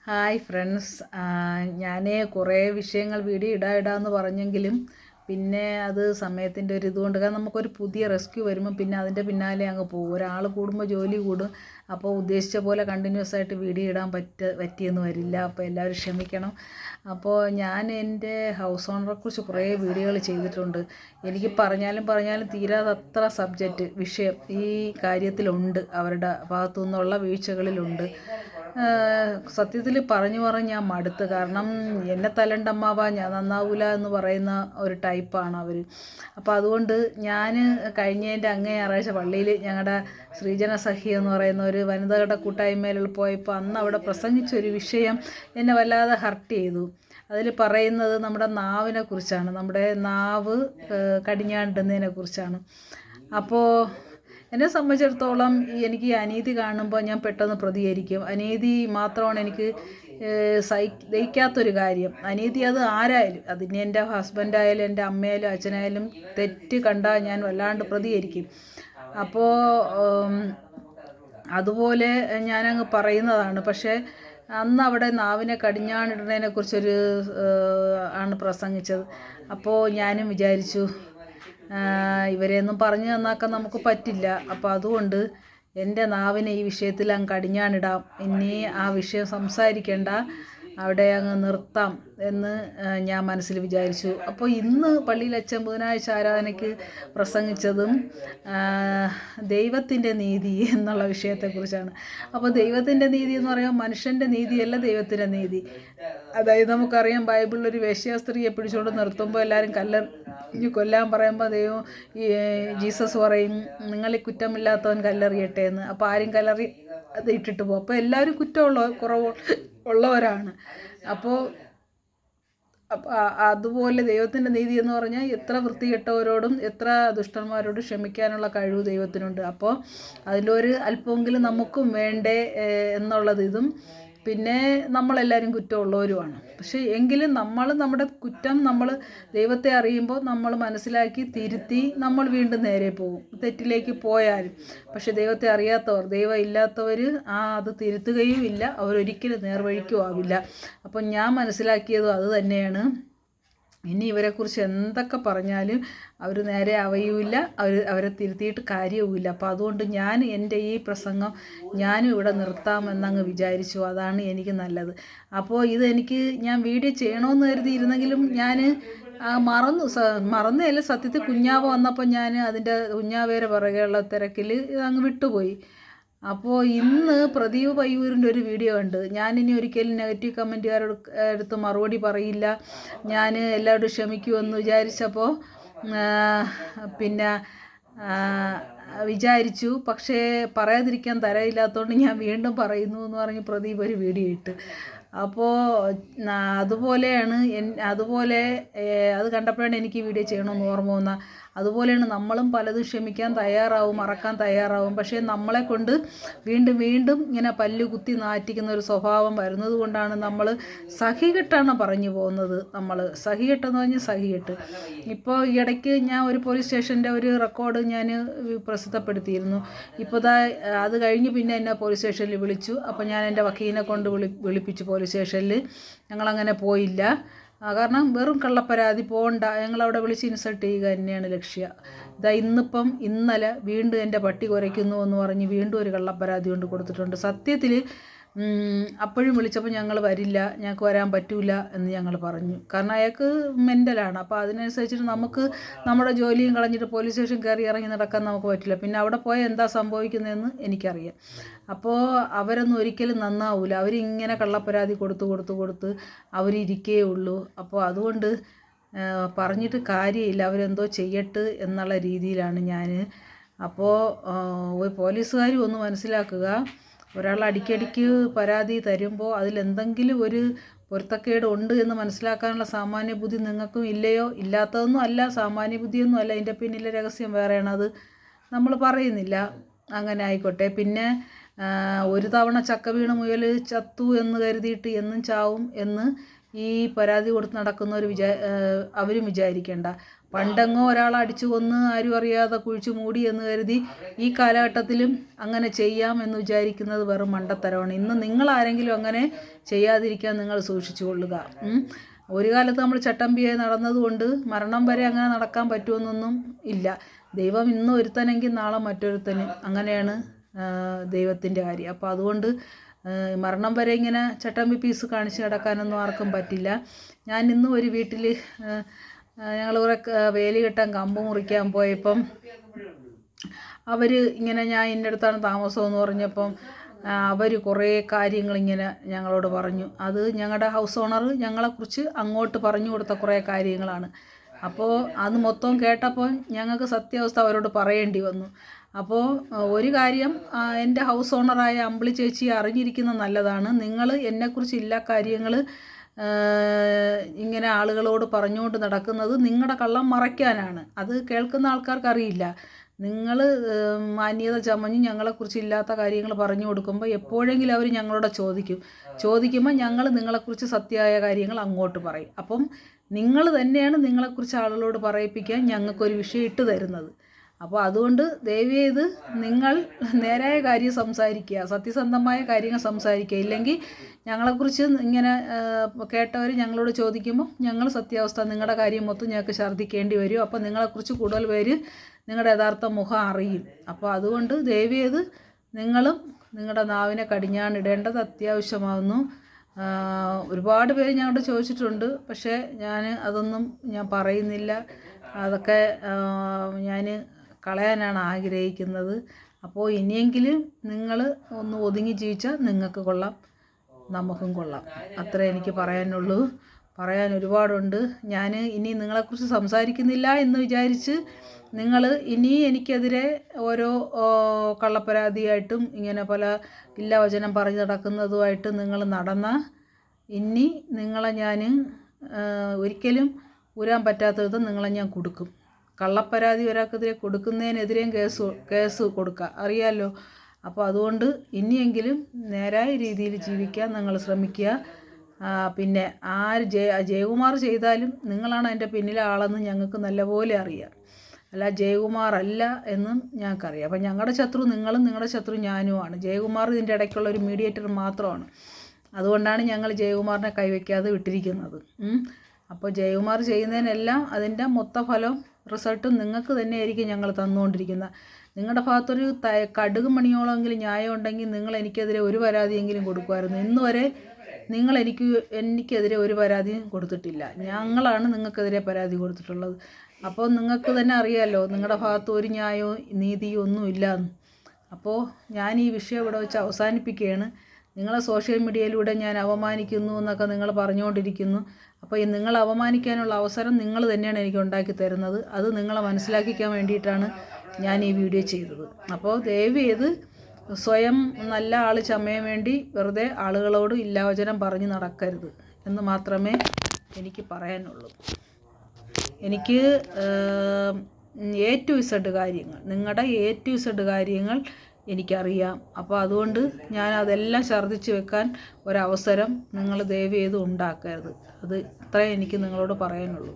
Hi friends, ഞാൻ കുറേ വിഷയങ്ങൾ വീഡിയോ ഇടാമെന്ന് പറഞ്ഞെങ്കിലും പിന്നെ അത് സമയത്തിൻ്റെ ഒരു ഇതുകൊണ്ട്, കാരണം നമുക്കൊരു പുതിയ റെസ്ക്യൂ വരുമ്പോൾ പിന്നെ അതിൻ്റെ പിന്നാലെ അങ്ങ് പോകും. ഒരാൾ കൂടുമ്പോൾ ജോലി കൂടും. അപ്പോൾ ഉദ്ദേശിച്ച പോലെ കണ്ടിന്യൂസ് ആയിട്ട് വീഡിയോ ഇടാൻ പറ്റിയെന്ന് വരില്ല. അപ്പോൾ എല്ലാവരും ക്ഷമിക്കണം. അപ്പോൾ ഞാൻ എൻ്റെ ഹൗസ് ഓണറെക്കുറിച്ച് കുറേ വീഡിയോകൾ ചെയ്തിട്ടുണ്ട്. എനിക്ക് പറഞ്ഞാലും തീരാതത്ര വിഷയം ഈ കാര്യത്തിലുണ്ട്. അവരുടെ ഭാഗത്തു നിന്നുള്ള വീഴ്ചകളിലുണ്ട്. സത്യത്തിൽ പറഞ്ഞ് ഞാൻ മടുത്ത്. കാരണം എന്നെ തലണ്ടമ്മാവാ ഞാൻ നന്നാവൂല എന്ന് പറയുന്ന ഒരു ടൈപ്പാണ് അവർ. അപ്പോൾ അതുകൊണ്ട് ഞാൻ കഴിഞ്ഞതിൻ്റെ അങ്ങേ ഞായറാഴ്ച പള്ളിയിൽ ഞങ്ങളുടെ ശ്രീജന സഖി എന്ന് പറയുന്ന ഒരു വനിതകളുടെ കൂട്ടായ്മയിൽ പോയപ്പോൾ അന്ന് അവിടെ പ്രസംഗിച്ചൊരു വിഷയം എന്നെ വല്ലാതെ ഹർട്ട് ചെയ്തു. അതിൽ പറയുന്നത് നമ്മുടെ നാവിനെ കുറിച്ചാണ്, നമ്മുടെ നാവ് കടിഞ്ഞാണ്ടിടുന്നതിനെ കുറിച്ചാണ്. അപ്പോൾ എന്നെ സംബന്ധിച്ചിടത്തോളം എനിക്ക് ഈ അനീതി കാണുമ്പോൾ ഞാൻ പെട്ടെന്ന് പ്രതികരിക്കും. അനീതി മാത്രമാണ് എനിക്ക് ദഹിക്കാത്തൊരു കാര്യം. അനീതി അത് ആരായാലും, അതിന് എൻ്റെ ഹസ്ബൻഡായാലും എൻ്റെ അമ്മയായാലും അച്ഛനായാലും തെറ്റ് കണ്ടാൽ ഞാൻ വല്ലാണ്ട് പ്രതികരിക്കും. അപ്പോൾ അതുപോലെ ഞാനങ്ങ് പറയുന്നതാണ്. പക്ഷേ അന്ന് അവിടെ നാവിനെ കടിഞ്ഞാണിടുന്നതിനെക്കുറിച്ചൊരു ആണ് പ്രസംഗിച്ചത്. അപ്പോൾ ഞാനും വിചാരിച്ചു ഇവരെയൊന്നും പറഞ്ഞു നന്നാക്കാൻ നമുക്ക് പറ്റില്ല. അപ്പോൾ അതുകൊണ്ട് എൻ്റെ നാവിനെ ഈ വിഷയത്തിൽ അങ്ങ് കടിഞ്ഞാണിടാം, ഇനി ആ വിഷയം സംസാരിക്കേണ്ട, അവിടെ അങ്ങ് നിർത്താം എന്ന് ഞാൻ മനസ്സിൽ വിചാരിച്ചു. അപ്പോൾ ഇന്ന് പള്ളിയിൽ അച്ഛൻ ബുധനാഴ്ച ആരാധനയ്ക്ക് പ്രസംഗിച്ചതും ദൈവത്തിൻ്റെ നീതി എന്നുള്ള വിഷയത്തെക്കുറിച്ചാണ്. അപ്പോൾ ദൈവത്തിൻ്റെ നീതി എന്ന് പറയുമ്പോൾ മനുഷ്യൻ്റെ നീതിയല്ല, ദൈവത്തിൻ്റെ നീതി. അതായത് നമുക്കറിയാം, ബൈബിളിലൊരു വേശ്യാസ്ത്രീയെ പിടിച്ചുകൊണ്ട് നിർത്തുമ്പോൾ എല്ലാവരും കൊല്ലാൻ പറയുമ്പോൾ ദൈവം ജീസസ് പറയും, നിങ്ങളിൽ കുറ്റമില്ലാത്തവൻ കല്ലെറിയട്ടെ എന്ന്. അപ്പോൾ ആരും കല്ലെറി അത് ഇട്ടിട്ട് പോകും. അപ്പോൾ എല്ലാവരും ഉള്ളവരാണ്. അപ്പോൾ അതുപോലെ ദൈവത്തിൻ്റെ നീതി എന്ന് പറഞ്ഞാൽ എത്ര വൃത്തികെട്ടവരോടും എത്ര ദുഷ്ടന്മാരോടും ക്ഷമിക്കാനുള്ള കഴിവ് ദൈവത്തിനുണ്ട്. അപ്പോൾ അതിലൊരു അല്പമെങ്കിലും നമുക്കും വേണ്ടേ എന്നുള്ളത് ഇതും. പിന്നെ നമ്മളെല്ലാവരും കുറ്റമുള്ളവരുമാണ്. പക്ഷേ എങ്കിലും നമ്മുടെ കുറ്റം നമ്മൾ ദൈവത്തെ അറിയുമ്പോൾ നമ്മൾ മനസ്സിലാക്കി തിരുത്തി നമ്മൾ വീണ്ടും നേരെ പോകും, തെറ്റിലേക്ക് പോയാലും. പക്ഷേ ദൈവത്തെ അറിയാത്തവർ, ദൈവം ഇല്ലാത്തവർ അത് തിരുത്തുകയും ഇല്ല, അവരൊരിക്കലും നേർവഴിക്കും ആവില്ല. അപ്പം ഞാൻ മനസ്സിലാക്കിയതും അത് തന്നെയാണ്. ഇനി ഇവരെക്കുറിച്ച് എന്തൊക്കെ പറഞ്ഞാലും അവർ നേരെ ആവുകയുമില്ല, അവരെ തിരുത്തിയിട്ട് കാര്യവുമില്ല. അപ്പോൾ അതുകൊണ്ട് ഞാൻ എൻ്റെ ഈ പ്രസംഗം ഞാനും ഇവിടെ നിർത്താമെന്നങ്ങ് വിചാരിച്ചു. അതാണ് എനിക്ക് നല്ലത്. അപ്പോൾ ഞാൻ വീഡിയോ ചെയ്യണമെന്ന് കരുതിയിരുന്നെങ്കിലും ഞാൻ മറന്നതല്ല. സത്യത്തിൽ കുഞ്ഞാവ വന്നപ്പോൾ ഞാൻ അതിൻ്റെ കുഞ്ഞാവേരെ പുറകെയുള്ള തിരക്കിൽ അങ്ങ് വിട്ടുപോയി. അപ്പോൾ ഇന്ന് പ്രദീപ് പയ്യൂരിൻ്റെ ഒരു വീഡിയോ കണ്ട്. ഞാനിനി ഒരിക്കലും നെഗറ്റീവ് കമൻറ്റുകാരോട് അടുത്ത് മറുപടി പറയില്ല, ഞാൻ എല്ലാവരോടും ക്ഷമിക്കുമെന്ന് വിചാരിച്ചപ്പോൾ പിന്നെ വിചാരിച്ചു. പക്ഷേ പറയാതിരിക്കാൻ തരയില്ലാത്തതുകൊണ്ട് ഞാൻ വീണ്ടും പറയുന്നു എന്ന് പറഞ്ഞ് പ്രദീപ് ഒരു വീഡിയോ ഇട്ട്. അപ്പോൾ അതുപോലെയാണ് അത് കണ്ടപ്പോഴാണ് എനിക്ക് ഈ വീഡിയോ ചെയ്യണമെന്ന് ഓർമ്മ വന്ന. അതുപോലെയാണ് നമ്മളും പലതും ക്ഷമിക്കാൻ തയ്യാറാവും, മറക്കാൻ തയ്യാറാവും. പക്ഷേ നമ്മളെ കൊണ്ട് വീണ്ടും ഇങ്ങനെ പല്ല് കുത്തി നാറ്റിക്കുന്ന ഒരു സ്വഭാവം വരുന്നത് കൊണ്ടാണ് നമ്മൾ സഹികെട്ടാണ് പറഞ്ഞു പോകുന്നത്. നമ്മൾ സഹികെട്ടെന്ന് പറഞ്ഞാൽ സഹികെട്ട്. ഇപ്പോൾ ഈ ഇടയ്ക്ക് ഞാൻ ഒരു പോലീസ് സ്റ്റേഷൻ്റെ ഒരു റെക്കോർഡ് ഞാൻ പ്രസിദ്ധപ്പെടുത്തിയിരുന്നു. ഇപ്പോൾ അത് കഴിഞ്ഞ് പിന്നെ എന്നെ പോലീസ് സ്റ്റേഷനിൽ വിളിച്ചു. അപ്പോൾ ഞാൻ എൻ്റെ വക്കീലിനെ കൊണ്ട് വിളിപ്പിച്ചു പോലീസ് സ്റ്റേഷനിൽ. ഞങ്ങളങ്ങനെ പോയില്ല, കാരണം വെറും കള്ളപ്പരാതി പോകണ്ട, ഞങ്ങളവിടെ വിളിച്ച് ഇൻസൾട്ട് ചെയ്യുക തന്നെയാണ് ലക്ഷ്യം. ഇന്നലെ വീണ്ടും എൻ്റെ പട്ടി കുരയ്ക്കുന്നു എന്ന് പറഞ്ഞ് വീണ്ടും ഒരു കള്ളപ്പരാതി കൊണ്ട് കൊടുത്തിട്ടുണ്ട്. സത്യത്തിൽ അപ്പോഴും വിളിച്ചപ്പോൾ ഞങ്ങൾ വരില്ല, ഞങ്ങൾക്ക് വരാൻ പറ്റൂല എന്ന് ഞങ്ങൾ പറഞ്ഞു. കാരണം അയാൾക്ക് മെൻ്റലാണ്. അപ്പോൾ അതിനനുസരിച്ചിട്ട് നമുക്ക് നമ്മുടെ ജോലിയും കളഞ്ഞിട്ട് പോലീസ് സ്റ്റേഷൻ കയറി ഇറങ്ങി നടക്കാൻ നമുക്ക് പറ്റില്ല. പിന്നെ അവിടെ പോയാൽ എന്താ സംഭവിക്കുന്നതെന്ന് എനിക്കറിയാം. അപ്പോൾ അവരൊന്നും ഒരിക്കലും നന്നാവില്ല. അവരിങ്ങനെ കള്ളപ്പരാതി കൊടുത്ത് അവരിരിക്കേ ഉള്ളൂ. അപ്പോൾ അതുകൊണ്ട് പറഞ്ഞിട്ട് കാര്യമില്ല, അവരെന്തോ ചെയ്യട്ട് എന്നുള്ള രീതിയിലാണ് ഞാൻ. അപ്പോൾ പോലീസുകാരും ഒന്ന് മനസ്സിലാക്കുക, ഒരാൾ അടിക്കടിക്ക് പരാതി തരുമ്പോൾ അതിലെന്തെങ്കിലും ഒരു പൊരുത്തക്കേട് ഉണ്ട് എന്ന് മനസ്സിലാക്കാനുള്ള സാമാന്യ ബുദ്ധി നിങ്ങൾക്കും ഇല്ലയോ? ഇല്ലാത്തതൊന്നും അല്ല, സാമാന്യ ബുദ്ധിയൊന്നും അല്ല, ഇതിൻ്റെ പിന്നിലെ രഹസ്യം വേറെയാണ്. അത് നമ്മൾ പറയുന്നില്ല. അങ്ങനെ ആയിക്കോട്ടെ. പിന്നെ ഒരു തവണ ചക്ക വീണ് മുയൽ ചത്തു എന്ന് കരുതിയിട്ട് എന്നും ചാവും എന്ന് ഈ പരാതി കൊടുത്ത് നടക്കുന്നവർ അവരും വിചാരിക്കേണ്ട. പണ്ടെങ്ങോ ഒരാളെ അടിച്ചു കൊന്ന് ആരും അറിയാതെ കുഴിച്ചു മൂടി എന്ന് കരുതി ഈ കാലഘട്ടത്തിലും അങ്ങനെ ചെയ്യാം എന്ന് വിചാരിക്കുന്നത് വെറും മണ്ടത്തരമാണ്. ഇന്ന് നിങ്ങളാരെങ്കിലും അങ്ങനെ ചെയ്യാതിരിക്കാൻ നിങ്ങൾ സൂക്ഷിച്ചു കൊള്ളുക. ഒരു കാലത്ത് നമ്മൾ ചട്ടമ്പിയായി നടന്നതുകൊണ്ട് മരണം വരെ അങ്ങനെ നടക്കാൻ പറ്റുമെന്നൊന്നും ഇല്ല. ദൈവം ഇന്ന് ഒരുത്തനെങ്കിൽ നാളെ മറ്റൊരുത്തന്, അങ്ങനെയാണ് ദൈവത്തിൻ്റെ കാര്യം. അപ്പോൾ അതുകൊണ്ട് മരണം വരെ ഇങ്ങനെ ചട്ടമ്പി പീസ് കാണിച്ച് കിടക്കാനൊന്നും ആർക്കും പറ്റില്ല. ഞാൻ ഇന്ന് ഒരു വീട്ടിൽ ഞങ്ങൾ കുറെ വേലി കെട്ടാൻ കമ്പ് മുറിക്കാൻ പോയപ്പം അവർ ഇങ്ങനെ ഞാൻ ഇന്ന അടുത്താണ് താമസമെന്ന് പറഞ്ഞപ്പം അവർ കുറേ കാര്യങ്ങളിങ്ങനെ ഞങ്ങളോട് പറഞ്ഞു. അത് ഞങ്ങളുടെ ഹൗസ് ഓണർ ഞങ്ങളെക്കുറിച്ച് അങ്ങോട്ട് പറഞ്ഞു കൊടുത്ത കുറേ കാര്യങ്ങളാണ്. അപ്പോൾ അത് മൊത്തം കേട്ടപ്പോൾ ഞങ്ങൾക്ക് സത്യാവസ്ഥ അവരോട് പറയേണ്ടി വന്നു. അപ്പോൾ ഒരു കാര്യം എൻ്റെ ഹൗസ് ഓണറായ അമ്പിളി ചേച്ചി അറിഞ്ഞിരിക്കുന്നത് നല്ലതാണ്. നിങ്ങൾ എന്നെക്കുറിച്ച് എല്ലാ കാര്യങ്ങൾ ഇങ്ങനെ ആളുകളോട് പറഞ്ഞുകൊണ്ട് നടക്കുന്നത് നിങ്ങളുടെ കള്ളം മറയ്ക്കാനാണ്. അത് കേൾക്കുന്ന ആൾക്കാർക്കറിയില്ല. നിങ്ങൾ മാന്യത ചമഞ്ഞ് ഞങ്ങളെക്കുറിച്ച് ഇല്ലാത്ത കാര്യങ്ങൾ പറഞ്ഞു കൊടുക്കുമ്പോൾ എപ്പോഴെങ്കിലും അവർ ഞങ്ങളോട് ചോദിക്കുമ്പോൾ ഞങ്ങൾ നിങ്ങളെക്കുറിച്ച് സത്യമായ കാര്യങ്ങൾ അങ്ങോട്ട് പറയും. അപ്പം നിങ്ങൾ തന്നെയാണ് നിങ്ങളെക്കുറിച്ച് ആളുകളോട് പറയിപ്പിക്കാൻ ഞങ്ങൾക്കൊരു വിഷയം ഇട്ട് തരുന്നത്. അപ്പോൾ അതുകൊണ്ട് ദയവേത് നിങ്ങൾ നേരായ കാര്യം സംസാരിക്കുക, സത്യസന്ധമായ കാര്യങ്ങൾ സംസാരിക്കുക. ഇല്ലെങ്കിൽ ഞങ്ങളെക്കുറിച്ച് ഇങ്ങനെ കേട്ടവർ ഞങ്ങളോട് ചോദിക്കുമ്പോൾ ഞങ്ങൾ സത്യാവസ്ഥ നിങ്ങളുടെ കാര്യം മൊത്തം ഞങ്ങൾക്ക് ഛർദ്ദിക്കേണ്ടി വരും. അപ്പോൾ നിങ്ങളെക്കുറിച്ച് കൂടുതൽ പേര് നിങ്ങളുടെ യഥാർത്ഥ മുഖം അറിയും. അപ്പോൾ അതുകൊണ്ട് ദയവേത് നിങ്ങളും നിങ്ങളുടെ നാവിനെ കടിഞ്ഞാണിടേണ്ടത് അത്യാവശ്യമാകുന്നു. ഒരുപാട് പേര് ഞങ്ങളോട് ചോദിച്ചിട്ടുണ്ട്, പക്ഷേ അതൊന്നും ഞാൻ പറയുന്നില്ല. അതൊക്കെ ഞാൻ കളയാനാണ് ആഗ്രഹിക്കുന്നത്. അപ്പോൾ ഇനിയെങ്കിലും നിങ്ങൾ ഒന്ന് ഒതുങ്ങി ജീവിച്ചാൽ നിങ്ങൾക്ക് കൊള്ളാം, നമുക്കും കൊള്ളാം. അത്രേ എനിക്ക് പറയാനുള്ളൂ. പറയാൻ ഒരുപാടുണ്ട്. ഞാൻ ഇനി നിങ്ങളെക്കുറിച്ച് സംസാരിക്കുന്നില്ല എന്ന് വിചാരിച്ച് നിങ്ങൾ ഇനി എനിക്കെതിരെ ഓരോ കള്ളപ്പരാതിയായിട്ടും ഇങ്ങനെ പല ഇല്ലവചനം പറഞ്ഞ് നടക്കുന്നതുമായിട്ട് നിങ്ങൾ നടന്നാൽ ഇനി നിങ്ങളെ ഞാൻ ഒരിക്കലും ഊരാൻ പറ്റാത്ത വിധം നിങ്ങളെ ഞാൻ കൊടുക്കും. കള്ളപ്പരാതി ഒരാൾക്കെതിരെ കൊടുക്കുന്നതിനെതിരെയും കേസ് കൊടുക്കുക, അറിയാമല്ലോ. അപ്പോൾ അതുകൊണ്ട് ഇനിയെങ്കിലും നേരായ രീതിയിൽ ജീവിക്കാൻ നിങ്ങൾ ശ്രമിക്കുക. പിന്നെ ജയകുമാർ ചെയ്താലും നിങ്ങളാണ് അതിൻ്റെ പിന്നിലെ ആളെന്ന് ഞങ്ങൾക്ക് നല്ലപോലെ അറിയാം. അല്ല, ജയകുമാർ അല്ല എന്നും ഞങ്ങൾക്കറിയാം. അപ്പം ഞങ്ങളുടെ ശത്രു നിങ്ങളും നിങ്ങളുടെ ശത്രു ഞാനുമാണ്. ജയകുമാർ ഇതിൻ്റെ ഇടയ്ക്കുള്ള ഒരു മീഡിയേറ്റർ മാത്രമാണ്. അതുകൊണ്ടാണ് ഞങ്ങൾ ജയകുമാറിനെ കൈവയ്ക്കാതെ വിട്ടിരിക്കുന്നത്. അപ്പോൾ ജയകുമാർ ചെയ്യുന്നതിനെല്ലാം അതിൻ്റെ മൊത്തഫലം റിസൾട്ടും നിങ്ങൾക്ക് തന്നെയായിരിക്കും ഞങ്ങൾ തന്നുകൊണ്ടിരിക്കുന്നത്. നിങ്ങളുടെ ഭാഗത്തൊരു കടുക് മണിയോളമെങ്കിലും ന്യായം ഉണ്ടെങ്കിൽ നിങ്ങൾ എനിക്കെതിരെ ഒരു പരാതിയെങ്കിലും കൊടുക്കുമായിരുന്നു. ഇന്ന് വരെ നിങ്ങൾ എനിക്കെതിരെ ഒരു പരാതിയും കൊടുത്തിട്ടില്ല. ഞങ്ങളാണ് നിങ്ങൾക്കെതിരെ പരാതി കൊടുത്തിട്ടുള്ളത്. അപ്പോൾ നിങ്ങൾക്ക് തന്നെ അറിയാമല്ലോ നിങ്ങളുടെ ഭാഗത്ത് ഒരു ന്യായവും നീതിയും ഒന്നും ഇല്ലയെന്ന്. അപ്പോൾ ഞാൻ ഈ വിഷയം ഇവിടെ വെച്ച് അവസാനിപ്പിക്കുകയാണ്. നിങ്ങളെ സോഷ്യൽ മീഡിയയിലൂടെ ഞാൻ അവമാനിക്കുന്നു എന്നൊക്കെ നിങ്ങൾ പറഞ്ഞുകൊണ്ടിരിക്കുന്നു. അപ്പോൾ ഈ നിങ്ങൾ അവമാനിക്കാനുള്ള അവസരം നിങ്ങൾ തന്നെയാണ് എനിക്ക് ഉണ്ടാക്കി തരുന്നത്. അത് നിങ്ങളെ മനസ്സിലാക്കിക്കാൻ വേണ്ടിയിട്ടാണ് ഞാൻ ഈ വീഡിയോ ചെയ്തത്. അപ്പോൾ ദയവ് ചെയ്ത് സ്വയം നല്ല ആൾ ചമയാൻ വേണ്ടി വെറുതെ ആളുകളോട് ഇല്ലാവചനം പറഞ്ഞ് നടക്കരുത് എന്ന് മാത്രമേ എനിക്ക് പറയാനുള്ളൂ. എനിക്ക് A to Z കാര്യങ്ങൾ, നിങ്ങളുടെ A to Z കാര്യങ്ങൾ എനിക്കറിയാം. അപ്പോൾ അതുകൊണ്ട് ഞാൻ അതെല്ലാം ഛർദ്ദിച്ച് വെക്കാൻ ഒരവസരം നിങ്ങൾ ദയവ് ചെയ്ത് ഉണ്ടാക്കരുത്. അത് ഇത്രയും എനിക്ക് നിങ്ങളോട് പറയാനുള്ളൂ.